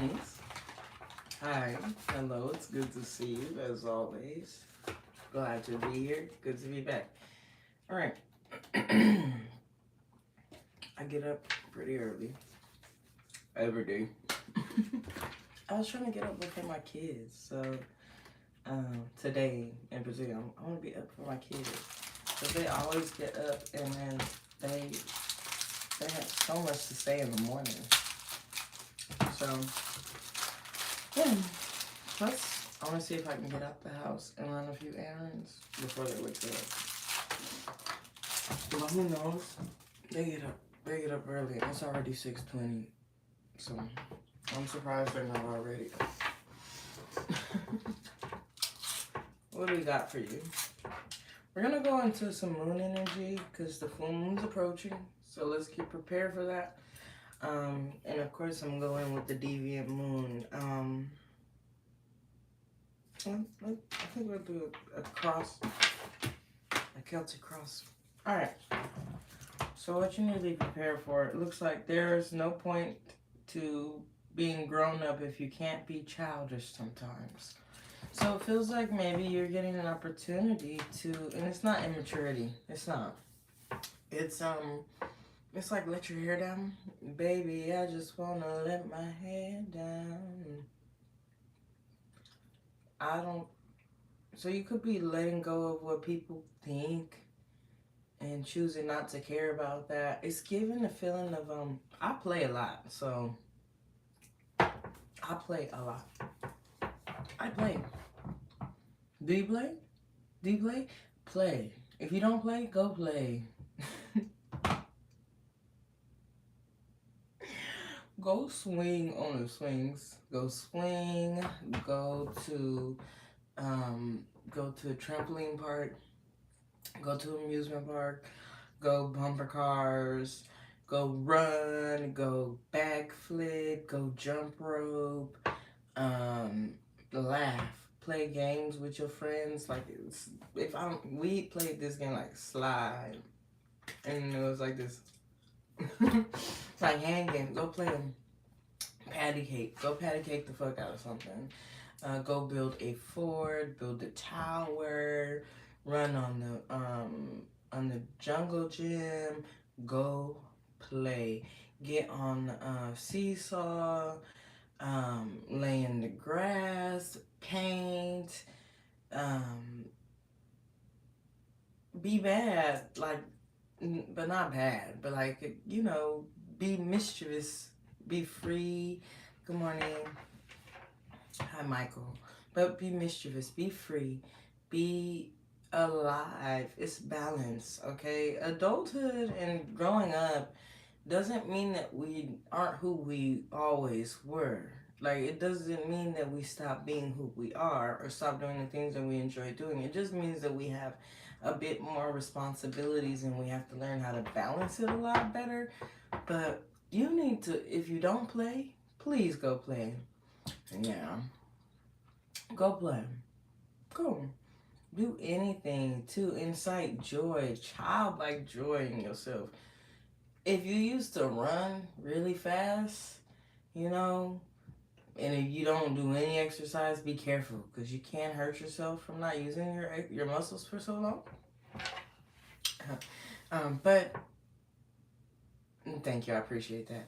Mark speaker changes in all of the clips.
Speaker 1: friends. Hi, hello, it's good to see you as always. Glad to be here. Good to be back. Alright. I get up pretty early. Every day. I was trying to get up before my kids, so today in particular, I want to be up for my kids. Because they always get up and then they have so much to say in the morning. So, yeah. Plus, I want to see if I can get out the house and run a few errands before they wake up. But who knows? They get up early. It's already 6:20. So, I'm surprised they're not already up. What do we got for you? We're going to go into some moon energy because the full moon's approaching. So let's get prepared for that. And of course, I'm going with the deviant moon. I think we'll do a cross, a Celtic cross. All right. So what you need to be prepared for, it looks like there's no point to being grown up if you can't be childish sometimes. So it feels like maybe you're getting an opportunity to, and it's not immaturity. It's not. It's like let your hair down. Baby, I just wanna let my hair down. So you could be letting go of what people think and choosing not to care about that. It's giving the feeling of, I play a lot, so I play a lot. I play. Do you play? Do you play? Play. If you don't play, go play. Go swing on the swings. Go swing. Go to a trampoline park. Go to an amusement park. Go bumper cars. Go run. Go backflip. Go jump rope. Laugh. Play games with your friends. Like we played this game like slide, and it was like this. Like hand games. Go play them. Patty cake. Go patty cake the fuck out of something. Go build a fort. Build a tower. Run on the jungle gym. Go play. Get on seesaw. Lay in the grass. Paint. Be bad. Like, but not bad. But like, you know, be mischievous. Be free. Good morning. Hi, Michael. But be mischievous. Be free. Be alive. It's balance, okay? Adulthood and growing up doesn't mean that we aren't who we always were. Like, it doesn't mean that we stop being who we are or stop doing the things that we enjoy doing. It just means that we have a bit more responsibilities and we have to learn how to balance it a lot better. But you need to, if you don't play, please go play. Yeah. Go play. Go. Do anything to incite joy, childlike joy in yourself. If you used to run really fast, you know, and if you don't do any exercise, be careful because you can hurt yourself from not using your muscles for so long. But thank you, I appreciate that.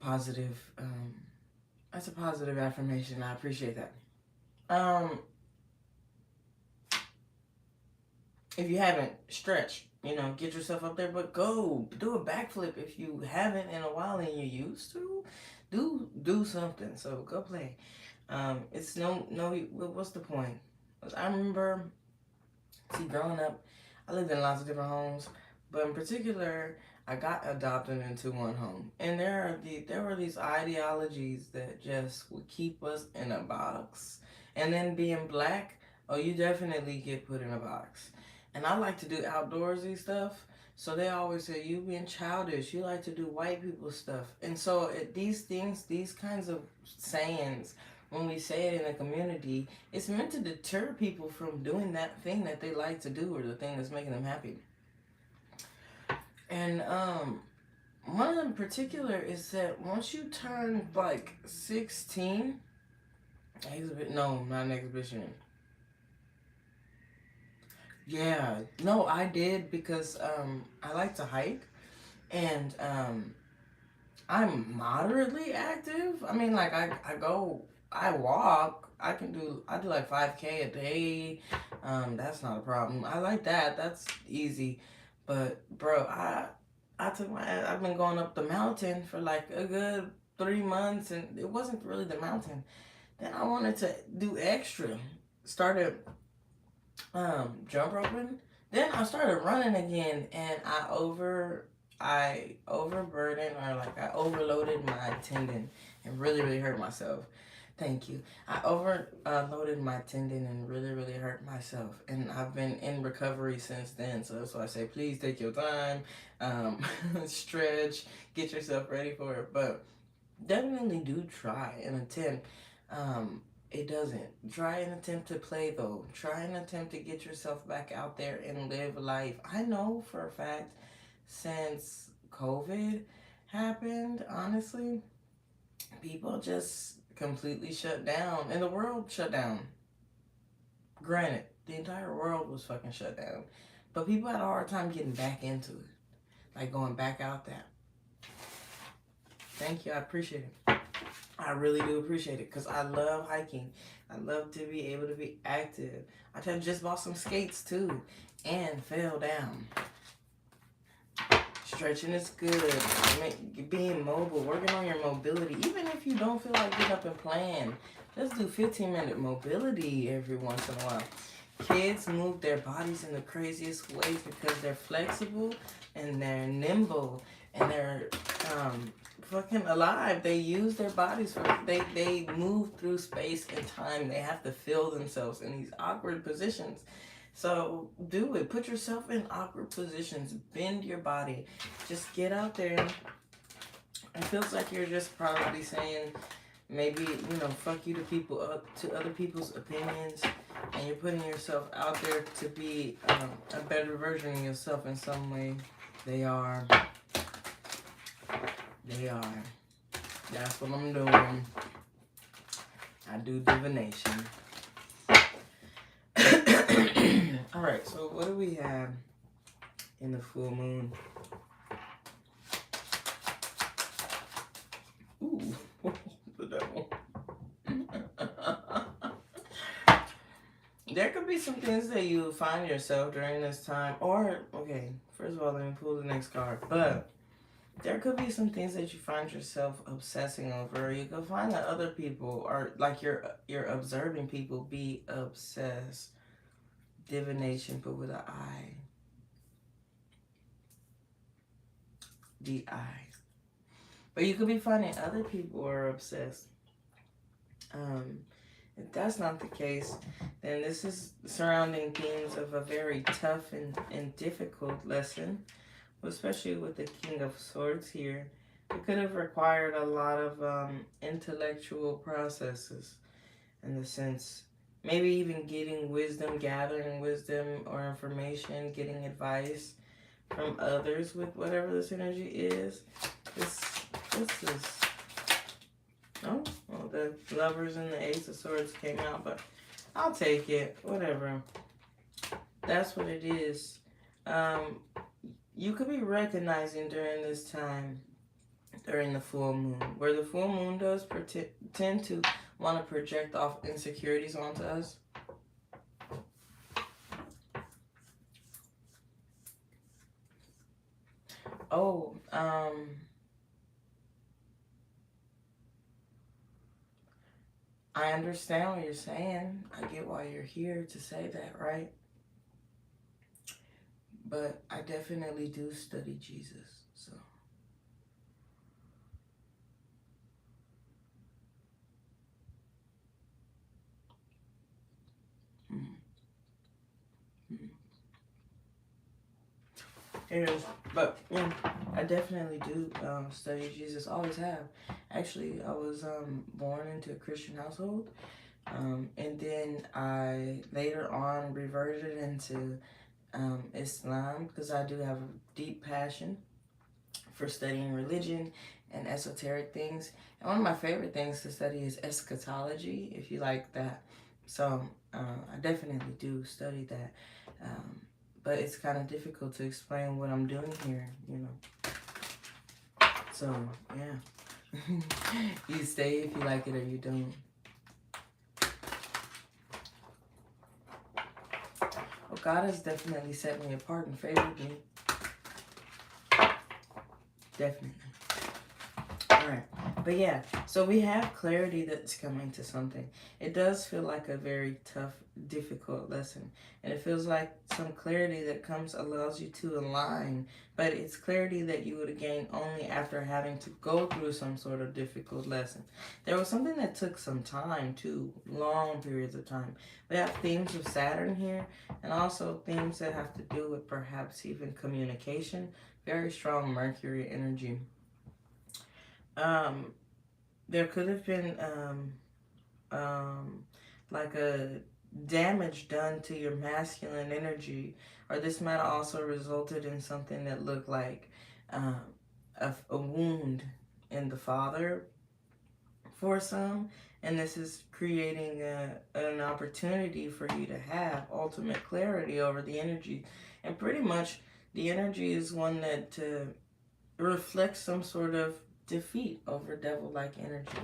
Speaker 1: Positive. That's a positive affirmation. I appreciate that. If you haven't, stretch. You know, get yourself up there, but go do a backflip if you haven't in a while and you used to. Do something. So go play. It's no. What's the point? I remember, growing up, I lived in lots of different homes, but in particular, I got adopted into one home, and there were these ideologies that just would keep us in a box, and then being black, oh, you definitely get put in a box. And I like to do outdoorsy stuff, so they always say, you being childish, you like to do white people stuff. And so these things, these kinds of sayings, when we say it in a community, it's meant to deter people from doing that thing that they like to do or the thing that's making them happy. And one of them in particular is that once you turn like 16, no, not an exhibition. Yeah, no, I did because I like to hike, and I'm moderately active. I mean, like I walk. I do like 5K a day. That's not a problem. I like that. That's easy. But bro, I've been going up the mountain for like a good 3 months, and it wasn't really the mountain. Then I wanted to do extra. Started jump roping. Then I started running again, and I overburdened, or like I overloaded my tendon and really hurt myself. Thank you. I overloaded my tendon and really hurt myself, and I've been in recovery since then. So that's why I say, please take your time, um, stretch, get yourself ready for it. But definitely do try and attempt. It doesn't. Try and attempt to play though. Try and attempt to get yourself back out there and live life. I know for a fact since COVID happened, honestly, people just completely shut down and the world shut down. Granted, the entire world was fucking shut down. But people had a hard time getting back into it. Like going back out there. Thank you. I appreciate it. I really do appreciate it because I love hiking. I love to be able to be active. I just bought some skates too and fell down. Stretching is good. Being mobile, working on your mobility. Even if you don't feel like getting up and playing, let's do 15-minute mobility every once in a while. Kids move their bodies in the craziest ways because they're flexible and they're nimble and they're fucking alive. They use their bodies for they move through space and time. They have to feel themselves in these awkward positions. So do it. Put yourself in awkward positions. Bend your body. Just get out there. It feels like you're just probably saying maybe, fuck you to to other people's opinions, and you're putting yourself out there to be a better version of yourself in some way. They are. That's what I'm doing. I do divination. Alright, so what do we have in the full moon? Ooh, the devil. There could be some things that you find yourself during this time, or, okay, first of all, let me pull the next card, but there could be some things that you find yourself obsessing over. You could find that other people are, like you're observing people be obsessed. Divination, but with an I. D-I. But you could be finding other people are obsessed. If that's not the case, then this is surrounding themes of a very tough and difficult lesson, especially with the King of Swords here. It could have required a lot of intellectual processes, in the sense, maybe even getting wisdom, gathering wisdom or information, getting advice from others with whatever this energy is. This is... Oh, well, the Lovers and the Ace of Swords came out, but I'll take it. Whatever. That's what it is. You could be recognizing during this time, during the full moon, where the full moon does tend to want to project off insecurities onto us. Oh, I understand what you're saying. I get why you're here to say that, right? But I definitely do study Jesus, so. Anyways, but yeah, I definitely do study Jesus. Always have. Actually, I was born into a Christian household, and then I later on reverted into Islam because I do have a deep passion for studying religion and esoteric things. And one of my favorite things to study is eschatology, if you like that. So I definitely do study that. But it's kind of difficult to explain what I'm doing here, you know. So, yeah. You stay if you like it or you don't. Well, God has definitely set me apart and favored me. Definitely. Alright. But yeah, so we have clarity that's coming to something. It does feel like a very tough, difficult lesson. And it feels like some clarity that comes allows you to align. But it's clarity that you would gain only after having to go through some sort of difficult lesson. There was something that took some time too, long periods of time. We have themes of Saturn here, and also themes that have to do with perhaps even communication. Very strong Mercury energy. There could have been like a damage done to your masculine energy, or this might have also resulted in something that looked like a wound in the father for some, and this is creating an opportunity for you to have ultimate clarity over the energy. And pretty much the energy is one that reflects some sort of defeat over devil-like energy.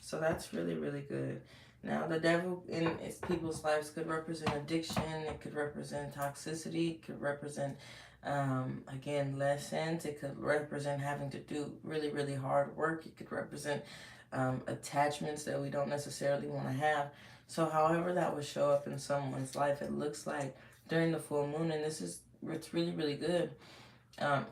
Speaker 1: So that's really, really good. Now, the devil in people's lives could represent addiction. It could represent toxicity. It could represent, again, lessons. It could represent having to do really, really hard work. It could represent attachments that we don't necessarily want to have. So however that would show up in someone's life, it looks like during the full moon, and it's really, really good.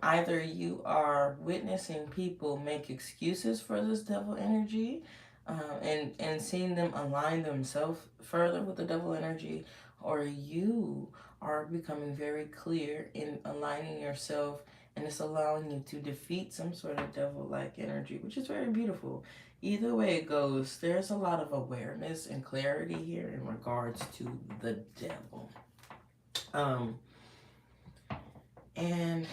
Speaker 1: Either you are witnessing people make excuses for this devil energy and seeing them align themselves further with the devil energy, or you are becoming very clear in aligning yourself, and it's allowing you to defeat some sort of devil-like energy, which is very beautiful. Either way it goes, there's a lot of awareness and clarity here in regards to the devil. And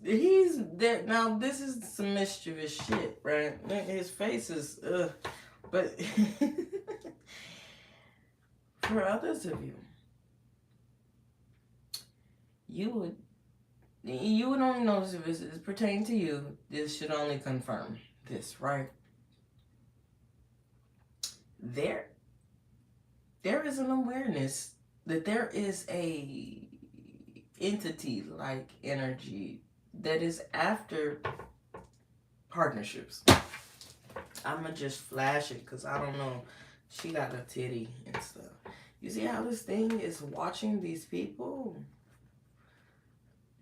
Speaker 1: he's there now. This is some mischievous shit, right? His face is but for others of you, you would only notice if it's pertaining to you. This should only confirm this, right? There is an awareness that there is a entity like energy that is after partnerships. I'ma just flash it because I don't know. She got a titty and stuff. You see how this thing is watching these people?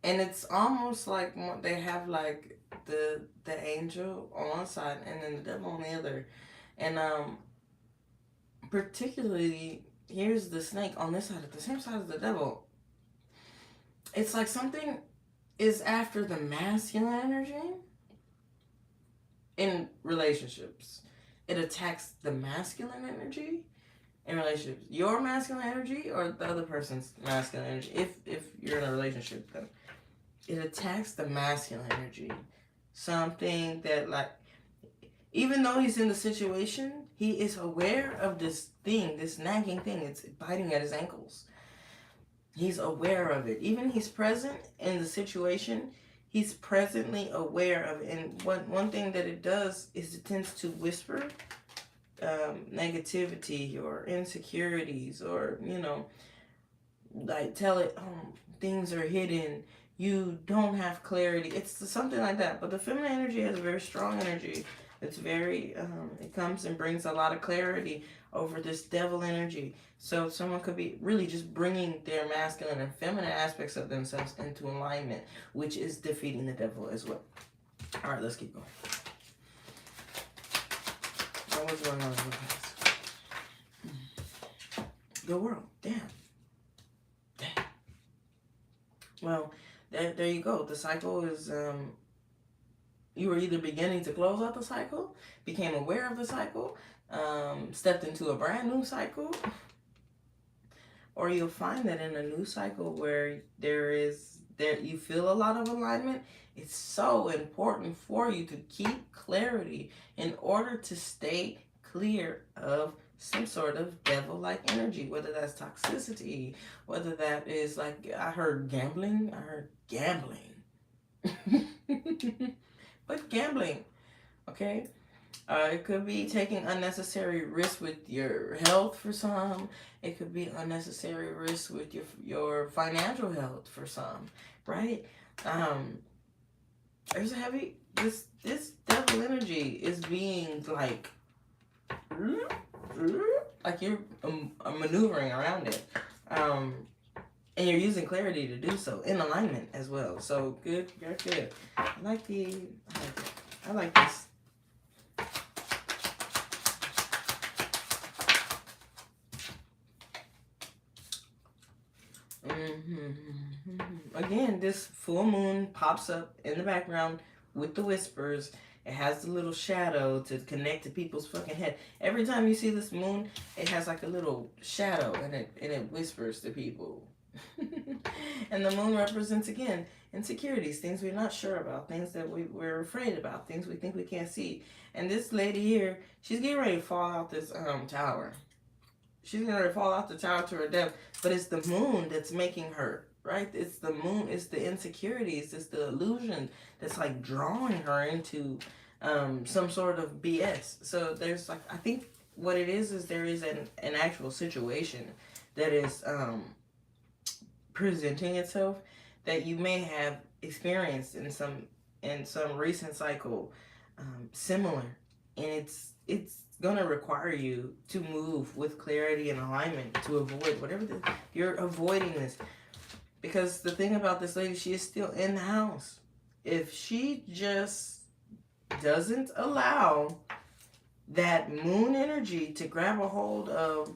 Speaker 1: And it's almost like they have like the angel on one side and then the devil on the other. And particularly, here's the snake on this side, at the same side as the devil. It's like something is after the masculine energy in relationships. It attacks the masculine energy in relationships. Your masculine energy or the other person's masculine energy. If you're in a relationship, then it attacks the masculine energy. Something that, like, even though he's in the situation, he is aware of this thing, this nagging thing. It's biting at his ankles. He's aware of it. Even he's present in the situation, he's presently aware of it. And one thing that it does is it tends to whisper negativity or insecurities, or, you know, like tell it, things are hidden. You don't have clarity. It's something like that. But the feminine energy has a very strong energy. It's very, it comes and brings a lot of clarity over this devil energy. So someone could be really just bringing their masculine and feminine aspects of themselves into alignment, which is defeating the devil as well. All right, let's keep going. So what's going on with this? The world. Damn. Well, there you go. The cycle is, you were either beginning to close out the cycle, became aware of the cycle, stepped into a brand new cycle. or you'll find that in a new cycle where there you feel a lot of alignment. It's so important for you to keep clarity in order to stay clear of some sort of devil-like energy, whether that's toxicity, whether that is like I heard gambling. But gambling, okay? It could be taking unnecessary risks with your health for some. It could be unnecessary risks with your financial health for some, right? Um, there's a heavy this devil energy is being like you're maneuvering around it, and you're using clarity to do so in alignment as well. So good, you're good. I like I like this. Again, this full moon pops up in the background with the whispers. It has the little shadow to connect to people's fucking head. Every time you see this moon, it has like a little shadow and it whispers to people. And the moon represents, again, insecurities, things we're not sure about, things that we're afraid about, things we think we can't see. And this lady here, she's getting ready to fall out this tower. She's going to fall off the tower to her death, but it's the moon that's making her, right? It's the moon, it's the insecurities, it's the illusion that's like drawing her into some sort of BS. So there's like, I think what it is there is an actual situation that is presenting itself that you may have experienced in some recent cycle, similar, and it's gonna require you to move with clarity and alignment to avoid whatever you're avoiding this. Because the thing about this lady, she is still in the house. If she just doesn't allow that moon energy to grab a hold of,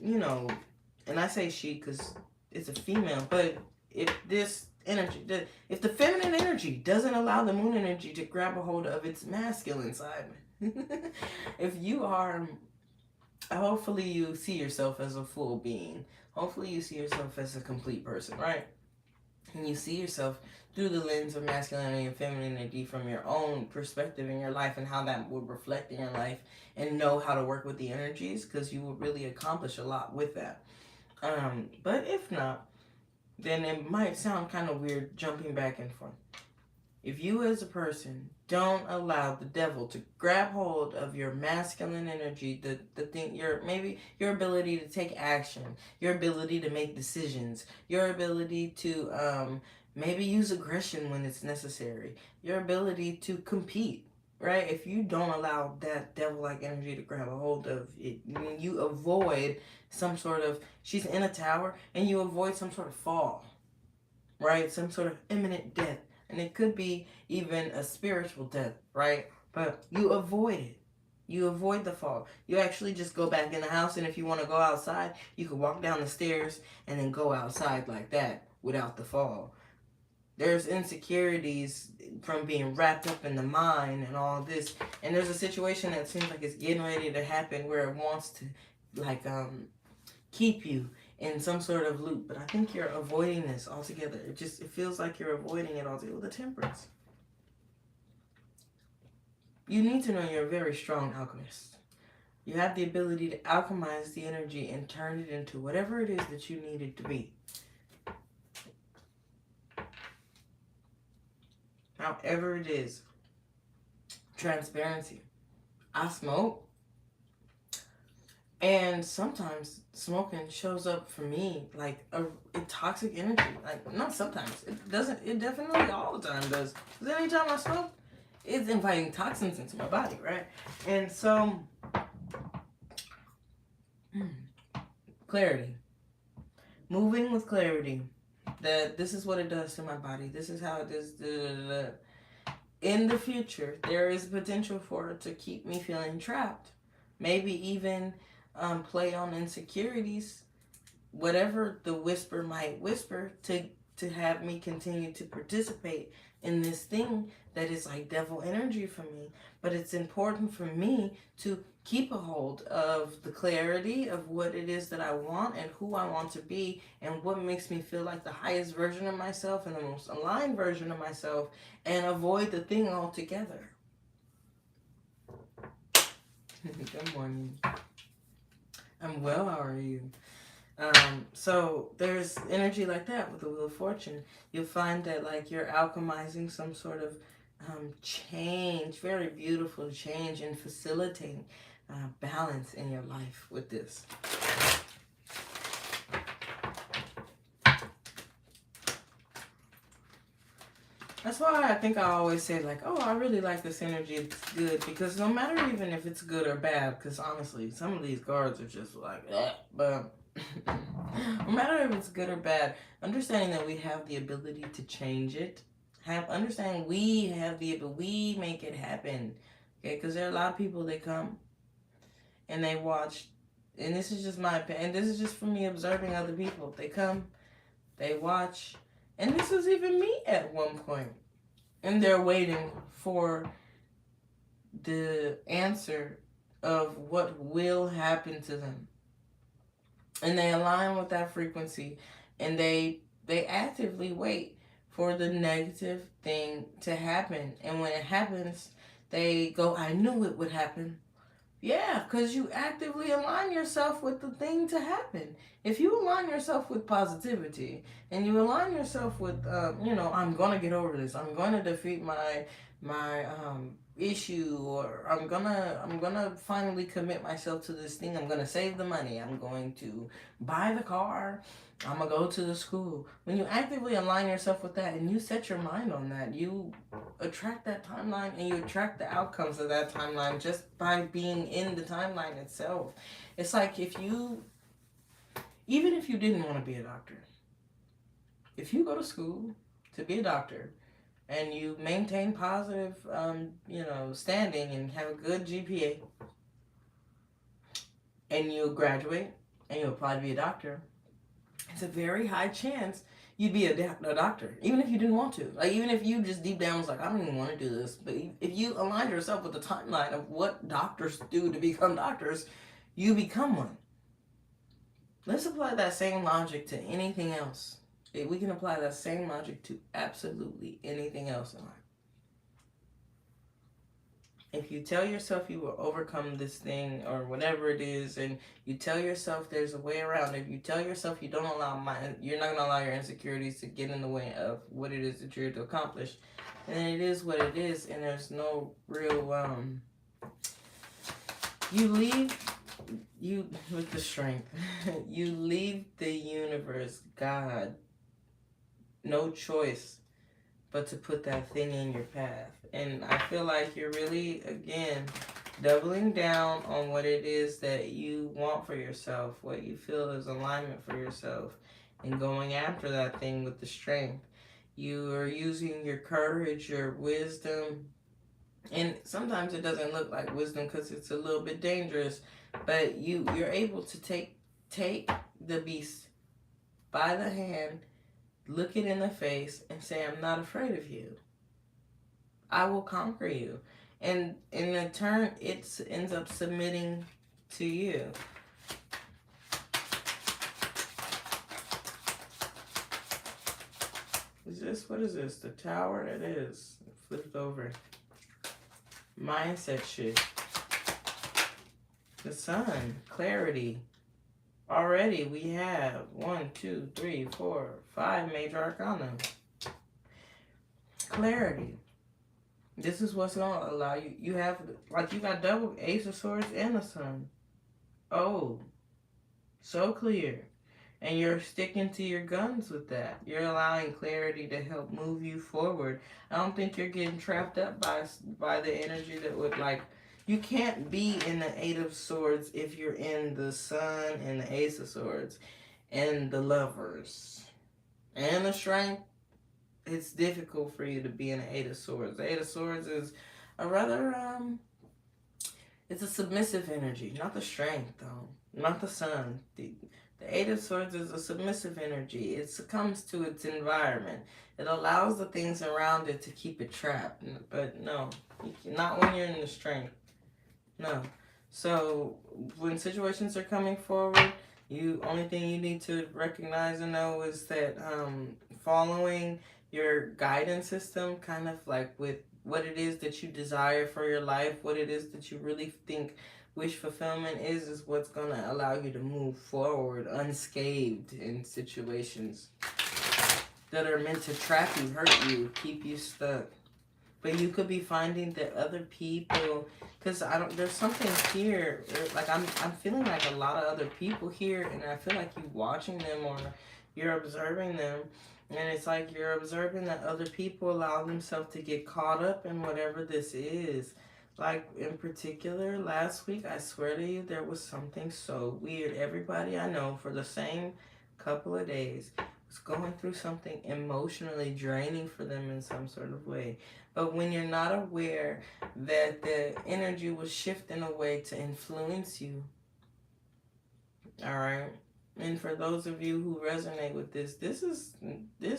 Speaker 1: and I say she because it's a female, but if this energy, if the feminine energy doesn't allow the moon energy to grab a hold of its masculine side, if you are, hopefully you see yourself as a full being. Hopefully you see yourself as a complete person, right? And you see yourself through the lens of masculinity and femininity from your own perspective in your life and how that would reflect in your life, and know how to work with the energies, because you will really accomplish a lot with that. But if not, then it might sound kind of weird jumping back and forth. If you as a person don't allow the devil to grab hold of your masculine energy, the thing, your ability to take action, your ability to make decisions, your ability to maybe use aggression when it's necessary, your ability to compete, right? If you don't allow that devil-like energy to grab a hold of it, you avoid some sort of, she's in a tower, and you avoid some sort of fall, right? Some sort of imminent death. And it could be even a spiritual death, right? But you avoid it. You avoid the fall. You actually just go back in the house, and if you want to go outside, you can walk down the stairs and then go outside like that without the fall. There's insecurities from being wrapped up in the mind and all this. And there's a situation that seems like it's getting ready to happen where it wants to keep you in some sort of loop, but I think you're avoiding this altogether. It feels like you're avoiding it altogether. With the Temperance, you need to know you're a very strong alchemist. You have the ability to alchemize the energy and turn it into whatever it is that you need it to be. However it is. Transparency. I smoke. And sometimes smoking shows up for me like a toxic energy. Like, not sometimes. It definitely all the time does. Because anytime I smoke, it's inviting toxins into my body, right? And so, clarity. Moving with clarity. That this is what it does to my body. This is how it is. In the future, there is potential for it to keep me feeling trapped. Maybe even play on insecurities, whatever the whisper might whisper, to to have me continue to participate in this thing that is like devil energy for me. But it's important for me to keep a hold of the clarity of what it is that I want and who I want to be and what makes me feel like the highest version of myself and the most aligned version of myself, and avoid the thing altogether. Good morning. I'm well, how are you? So there's energy like that with the Wheel of Fortune. You'll find that like you're alchemizing some sort of change, very beautiful change, and facilitating balance in your life with this. That's why I think I always say like, oh, I really like this energy, it's good, because no matter even if it's good or bad, because honestly, some of these cards are just like, but no matter if it's good or bad, understanding that we have the ability to change it, understanding we have the ability, we make it happen, okay, because there are a lot of people that come and they watch, and this is just my opinion, and this is just from me observing other people, they come, they watch, and this was even me at one point. And they're waiting for the answer of what will happen to them. And they align with that frequency. And they actively wait for the negative thing to happen. And when it happens, they go, I knew it would happen. Yeah, because you actively align yourself with the thing to happen. If you align yourself with positivity and you align yourself with, I'm going to get over this. I'm going to defeat my issue, or I'm gonna finally commit myself to this thing. I'm going to save the money. I'm going to buy the car. I'm going to go to the school. When you actively align yourself with that and you set your mind on that, you attract that timeline and you attract the outcomes of that timeline just by being in the timeline itself. It's like even if you didn't want to be a doctor, if you go to school to be a doctor and you maintain positive, standing and have a good GPA, and you graduate and you apply to be a doctor, it's a very high chance you'd be a doctor, even if you didn't want to. Like, even if you just deep down was like, I don't even want to do this. But if you align yourself with the timeline of what doctors do to become doctors, you become one. Let's apply that same logic to anything else. We can apply that same logic to absolutely anything else in life. If you tell yourself you will overcome this thing or whatever it is, and you tell yourself there's a way around it, if you tell yourself you're not going to allow your insecurities to get in the way of what it is that you're to accomplish, and it is what it is, and there's no real, with the strength, you leave the universe, God, no choice but to put that thing in your path. And I feel like you're really, again, doubling down on what it is that you want for yourself, what you feel is alignment for yourself, and going after that thing with the strength. You are using your courage, your wisdom, and sometimes it doesn't look like wisdom because it's a little bit dangerous, but you're able to take the beast by the hand, look it in the face, and say, I'm not afraid of you. I will conquer you. And in turn, it ends up submitting to you. What is this? The Tower? It is. It flipped over. Mindset shift. The Sun. Clarity. Already we have 1, 2, 3, 4, 5 major arcana. Clarity. This is what's going to allow you. You got double Ace of Swords and the Sun. Oh, so clear. And you're sticking to your guns with that. You're allowing clarity to help move you forward. I don't think you're getting trapped up by the energy that would, like, you can't be in the Eight of Swords if you're in the Sun and the Ace of Swords and the Lovers and the Strength. It's difficult for you to be in the Eight of Swords. The Eight of Swords is a rather, it's a submissive energy, not the Strength, though. Not the Sun. The Eight of Swords is a submissive energy. It succumbs to its environment. It allows the things around it to keep it trapped. But no, not when you're in the strength. No. So when situations are coming forward, only thing you need to recognize and know is that following your guidance system, kind of like with what it is that you desire for your life, what it is that you really think wish fulfillment is what's gonna allow you to move forward unscathed in situations that are meant to trap you, hurt you, keep you stuck. But you could be finding that other people, because there's something here, like I'm feeling like a lot of other people here, and I feel like you watching them or you're observing them, and it's like you're observing that other people allow themselves to get caught up in whatever this is. Like in particular, last week, I swear to you, there was something so weird. Everybody I know for the same couple of days was going through something emotionally draining for them in some sort of way. But when you're not aware that the energy will shift in a way to influence you, all right? And for those of you who resonate with this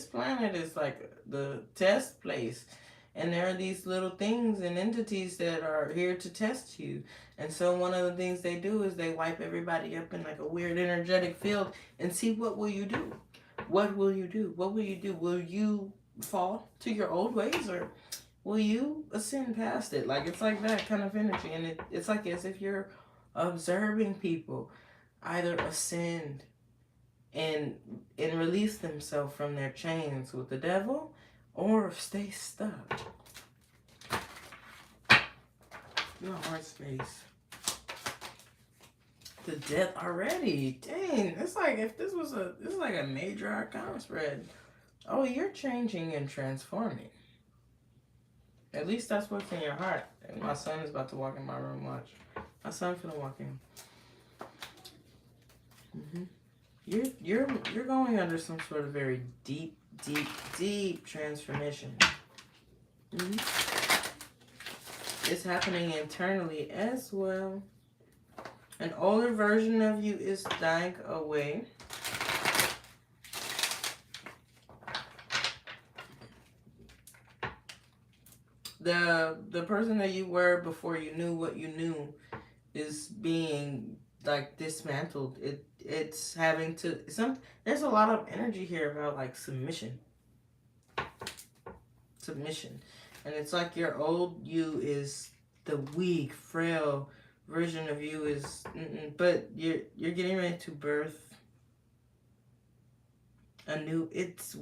Speaker 1: planet is like the test place. And there are these little things and entities that are here to test you. And so one of the things they do is they wipe everybody up in like a weird energetic field and see what will you do? What will you do? What will you do? Will you fall to your old ways, or will you ascend past it? Like, it's like that kind of energy. And it's like as if you're observing people either ascend and release themselves from their chains with the devil, or stay stuck. No heart space. The death already. Dang, it's like if this is like a major arcana spread. Oh, you're changing and transforming. At least that's what's in your heart. And my son is about to walk in my room. Watch. My son's gonna walk in. You're going under some sort of very deep transformation. It's happening internally as well. An older version of you is dying away. The person that you were before you knew what you knew is being like dismantled. It's having to there's a lot of energy here about like submission. And it's like your old you is the weak, frail version of you is but you're getting ready to birth a new, it's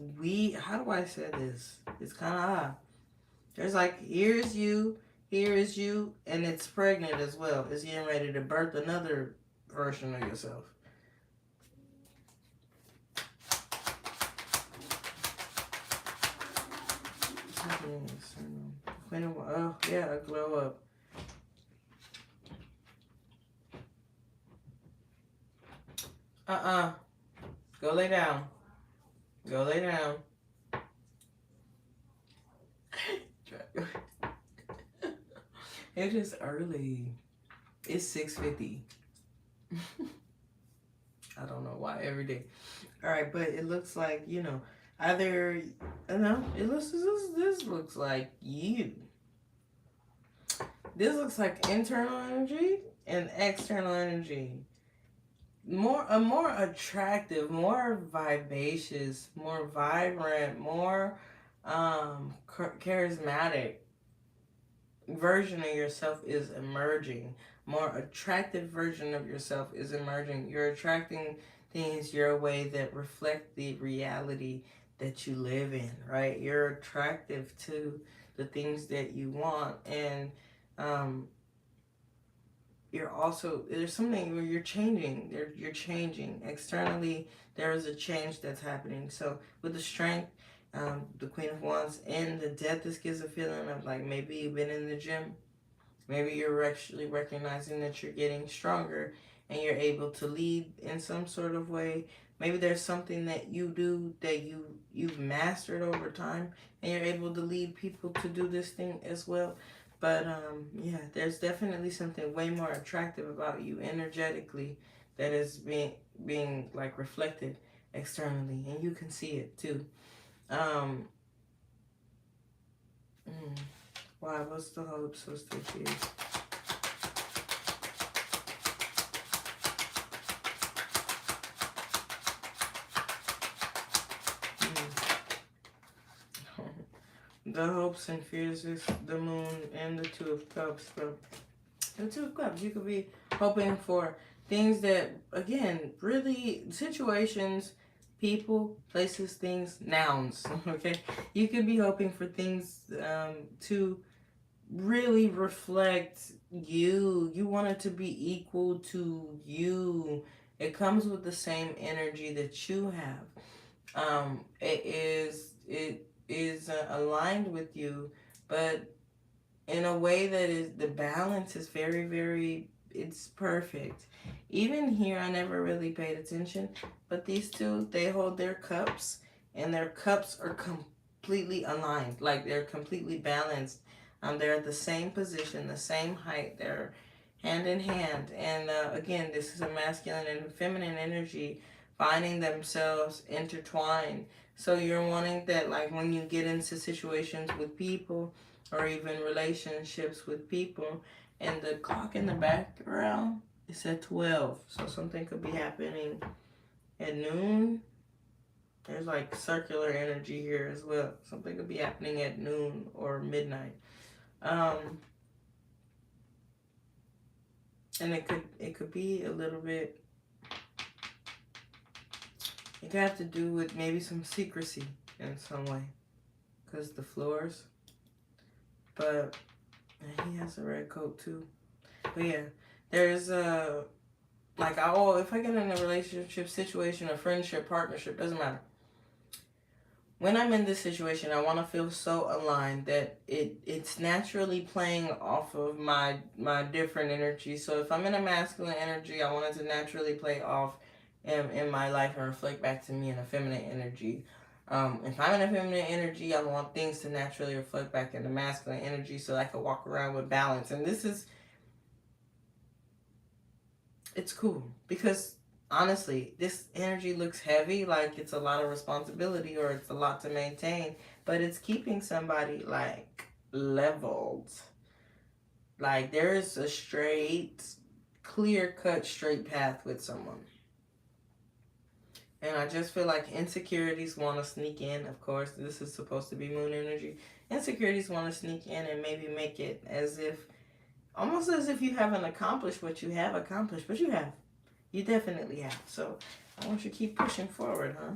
Speaker 1: how do I say this? It's kind of odd. There's like, here is you, and it's pregnant as well. It's getting ready to birth another version of yourself. Oh, yeah, glow up. Go lay down. Go lay down. It is early. It's 6:50. I don't know why every day. All right, but it looks like, either, this looks like you. This looks like internal energy and external energy. A more attractive, more vivacious, more vibrant, more charismatic version of yourself is emerging. More attractive version of yourself is emerging. You're attracting things your way that reflect the reality that you live in, right? You're attractive to the things that you want, and you're also, there's something where you're changing. You're changing externally. There is a change that's happening. So with the strength, the Queen of Wands, and the death, this gives a feeling of like maybe you've been in the gym. Maybe you're actually recognizing that you're getting stronger and you're able to lead in some sort of way. Maybe there's something that you do that you've mastered over time, and you're able to lead people to do this thing as well. But yeah, there's definitely something way more attractive about you energetically that is being like reflected externally, and you can see it too. Um, Why? What's the hope so sticky? The hopes and fears is the moon and the Two of Cups. But the Two of Cups, you could be hoping for things that, again, really situations, people, places, things, nouns. Okay, you could be hoping for things to really reflect you. You want it to be equal to you. It comes with the same energy that you have. It is aligned with you, but in a way that is the balance is very, very, it's perfect. Even here, I never really paid attention, but these two, they hold their cups, and their cups are completely aligned, like they're completely balanced. They're at the same position, the same height. They're hand in hand, and again, this is a masculine and feminine energy finding themselves intertwined. So you're wanting that, like when you get into situations with people or even relationships with people, and the clock in the background is at 12. So something could be happening at noon. There's like circular energy here as well. Something could be happening at noon or midnight. And it could be a little bit, it could have to do with maybe some secrecy in some way, because the floors. But he has a red coat too. But yeah, there's a like, if I get in a relationship, situation, a friendship, partnership, doesn't matter. When I'm in this situation, I want to feel so aligned that it's naturally playing off of my different energies. So if I'm in a masculine energy, I want it to naturally play off in my life and reflect back to me in a feminine energy. If I'm in a feminine energy, I want things to naturally reflect back in the masculine energy so I can walk around with balance. And it's cool because honestly, this energy looks heavy, like it's a lot of responsibility or it's a lot to maintain, but it's keeping somebody like leveled. Like there's a straight, clear-cut, straight path with someone. And I just feel like insecurities want to sneak in. Of course, this is supposed to be moon energy. Insecurities want to sneak in and maybe make it almost as if you haven't accomplished what you have accomplished, but you have. You definitely have. So I want you to keep pushing forward, huh?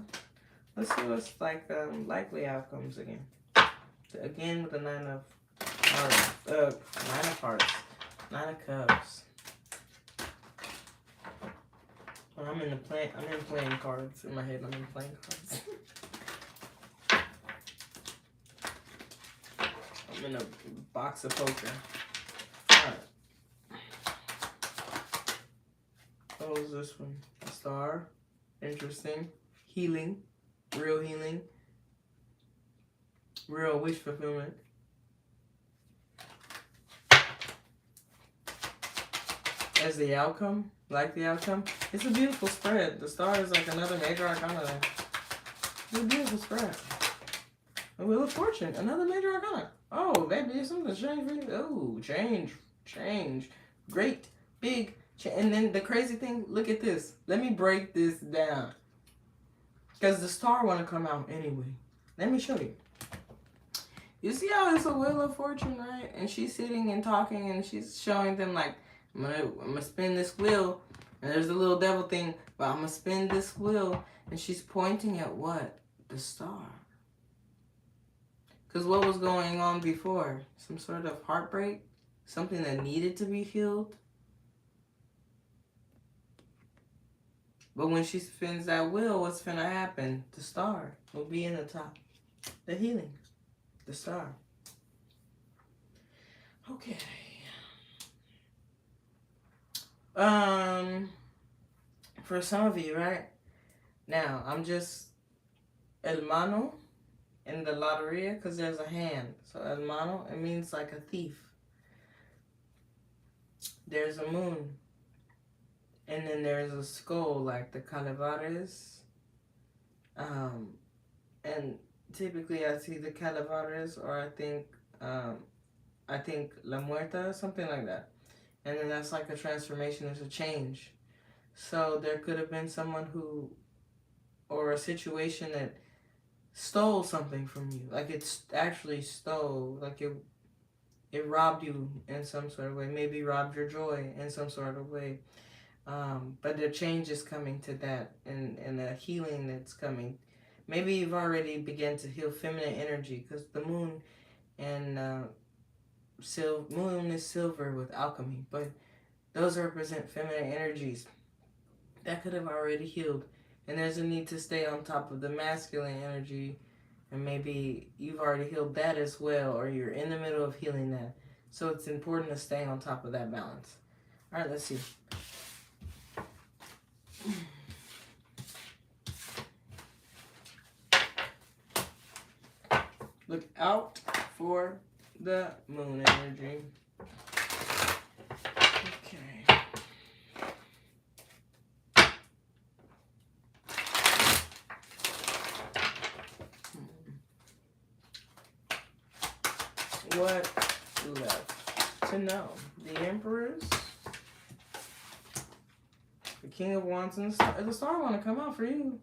Speaker 1: Let's see what's like likely outcomes again. Again with the Nine of Hearts. Nine of Hearts. Nine of Cups. Well, I'm in playing cards in my head. I'm in playing cards. I'm in a box of poker. Alright. What was this one? A star. Interesting. Healing. Real healing. Real wish fulfillment. As the outcome, like the outcome, it's a beautiful spread. The star is like another major arcana there. It's a beautiful spread. The Wheel of Fortune, another major arcana. Oh, baby, something change for you. Oh, change. Great, big change. And then the crazy thing, look at this. Let me break this down. Because the star want to come out anyway. Let me show you. You see how it's a Wheel of Fortune, right? And she's sitting and talking and she's showing them like, I'm gonna spin this wheel, and there's a little devil thing, but I'm gonna spin this wheel, and she's pointing at what? The star. Because what was going on before? Some sort of heartbreak? Something that needed to be healed? But when she spins that wheel, what's gonna happen? The star will be in the top. The healing. The star. Okay. For some of you, right? Now, I'm just hermano in the Loteria because there's a hand. So hermano, it means like a thief. There's a moon. And then there's a skull like the Calaveras. And typically I see the Calaveras, or I think La Muerta, something like that. And then that's like a transformation, it's a change. So there could have been someone who, or a situation that stole something from you. Like it's actually stole, like it robbed you in some sort of way. Maybe robbed your joy in some sort of way. But the change is coming to that, and the healing that's coming. Maybe you've already begun to heal feminine energy, because the moon and moon is silver with alchemy, but those represent feminine energies that could have already healed. And there's a need to stay on top of the masculine energy, and maybe you've already healed that as well, or you're in the middle of healing that. So it's important to stay on top of that balance. All right, let's see. Look out for the moon energy. Okay. What left to know? The Emperors, the King of Wands, and the Star want to come out for you.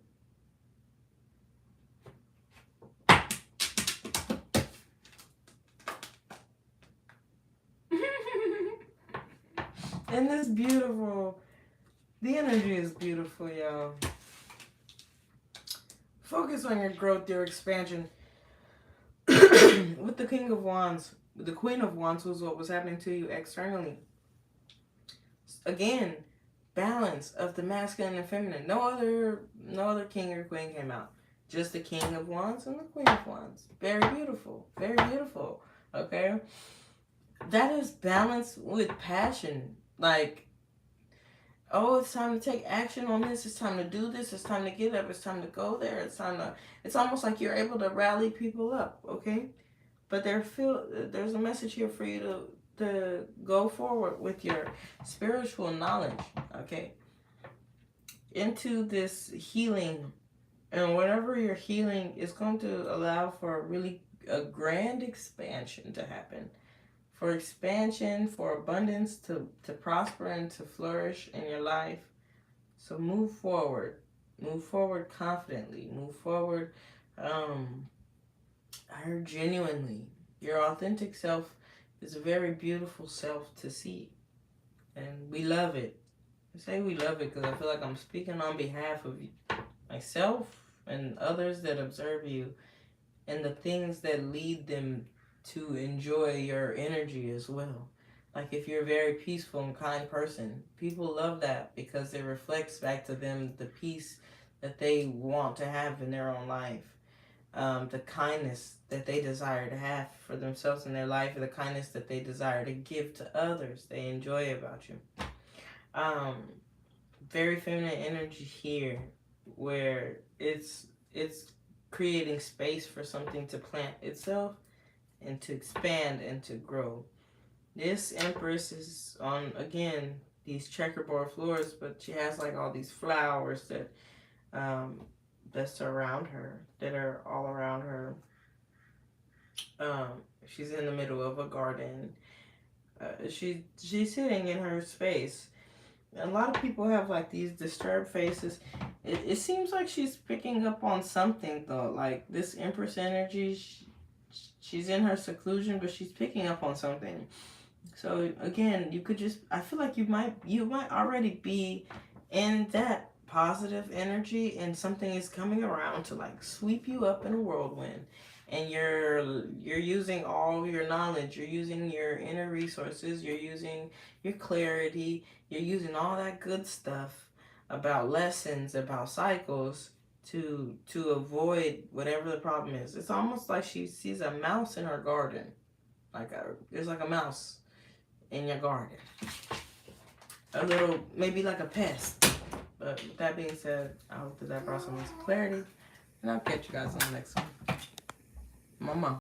Speaker 1: And this beautiful, the energy is beautiful, y'all. Focus on your growth, your expansion. With the King of Wands, the Queen of Wands was what was happening to you externally. Again, balance of the masculine and feminine. No other king or queen came out. Just the King of Wands and the Queen of Wands. Very beautiful. Very beautiful. Okay? That is balance with passion. Like, oh, it's time to take action on this. It's time to do this. It's time to get up. It's time to go there. It's almost like you're able to rally people up, okay? But there's a message here for you to go forward with your spiritual knowledge, okay? Into this healing. And whatever you're healing is going to allow for a grand expansion to happen. For expansion, for abundance to prosper and to flourish in your life. So move forward. Move forward confidently. Move forward genuinely. Your authentic self is a very beautiful self to see. And we love it. I say we love it because I feel like I'm speaking on behalf of myself and others that observe you, and the things that lead them to enjoy your energy as well. Like if you're a very peaceful and kind person, people love that because it reflects back to them the peace that they want to have in their own life. The kindness that they desire to have for themselves in their life, or the kindness that they desire to give to others, they enjoy about you. Very feminine energy here, where it's creating space for something to plant itself and to expand and to grow. This Empress is on, again, these checkerboard floors, but she has like all these flowers that surround her, that are all around her. She's in the middle of a garden. She's sitting in her space. A lot of people have like these disturbed faces. It seems like she's picking up on something though. Like this Empress energy, she's in her seclusion, but she's picking up on something. So again, I feel like you might already be in that positive energy, and something is coming around to like sweep you up in a whirlwind. And you're using all your knowledge, you're using your inner resources, you're using your clarity, you're using all that good stuff about lessons, about cycles to avoid whatever the problem is. It's almost like she sees a mouse in her garden. There's like a mouse in your garden. A little, maybe like a pest. But with that being said, I hope that brought some clarity. And I'll catch you guys on the next one. Mama.